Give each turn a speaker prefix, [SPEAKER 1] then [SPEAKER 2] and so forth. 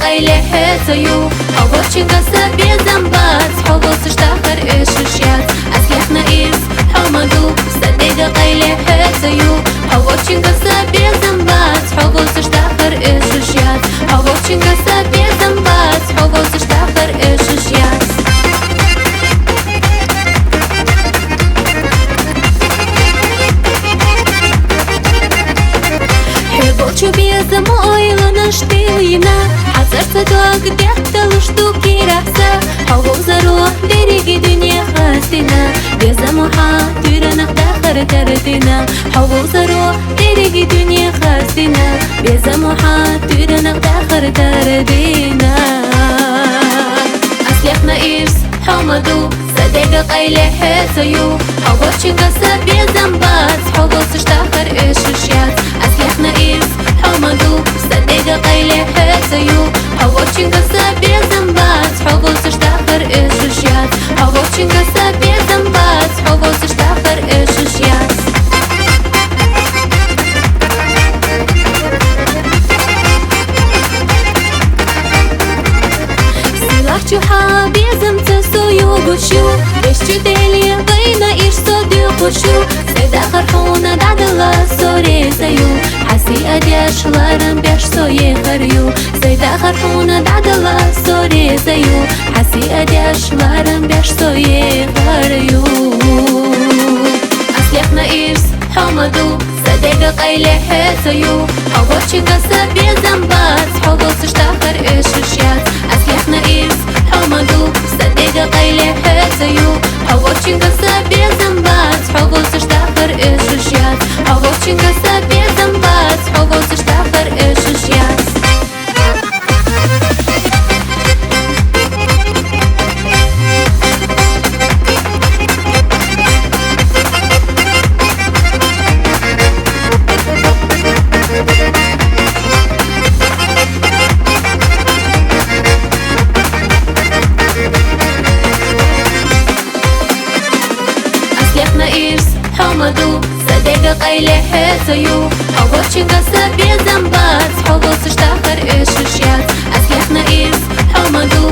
[SPEAKER 1] قيل حسيو حوضشن قصة بيزنبات حوضش تاخر إششيات أسلحنا إيرس حمدو صدق قيل حسيو حوضشن قصة بيزنبات حوضش تاخر إششيات حوضشن قصة بيزنبات حوضش تاخر إششيات حبوچو بيزم اويلو نشتيلينا حصرت دوك ديحتلو штуки رحسا حوو زرو دريقي دنيا خاستنا بيزم حاتيرنا داخر تردنا حوو زرو دريقي دنيا خاستنا بيزم حاتيرنا داخر تردنا أسلحنا إيرس حمدو صدق قيل حسيو حوضشن قصة بيزنبات حوضش تاخر إششيات أسلحنا إيرس حمدو صدق قيل حسيو حوضشن قصة بيزنبات حوضش تاخر إششيات حوضشن قصة بيزنبات حوضش تاخر إششيات سلاحچو حابيزم تسويو بوشو بشتو ديلي بينا إيش صديو بوشو سيدا خرحونا دعدلا سوري زيو حسي أدياش لارم بيش سوي خريو سيدا خرحونا دعدلا سوري زيو حسي أدياش لارم بيش سوي خريو أسلحنا إيرس حمدو صدق قيل حسيو حوضشن قصة بيزنبات حوضش تاخر إششيات أسلحنا إيرس حمدو صدق قيل حسيو حوضشن قصة بيزنبات حوضش تاخر إششيات حوضشن قصة بيزنبات حوضش تاخر إششيات حمدو صدق قيل حسيو حوضشن قصة بيزنبات حوضش تاخر إششيات أسلحنا إيرس حمدو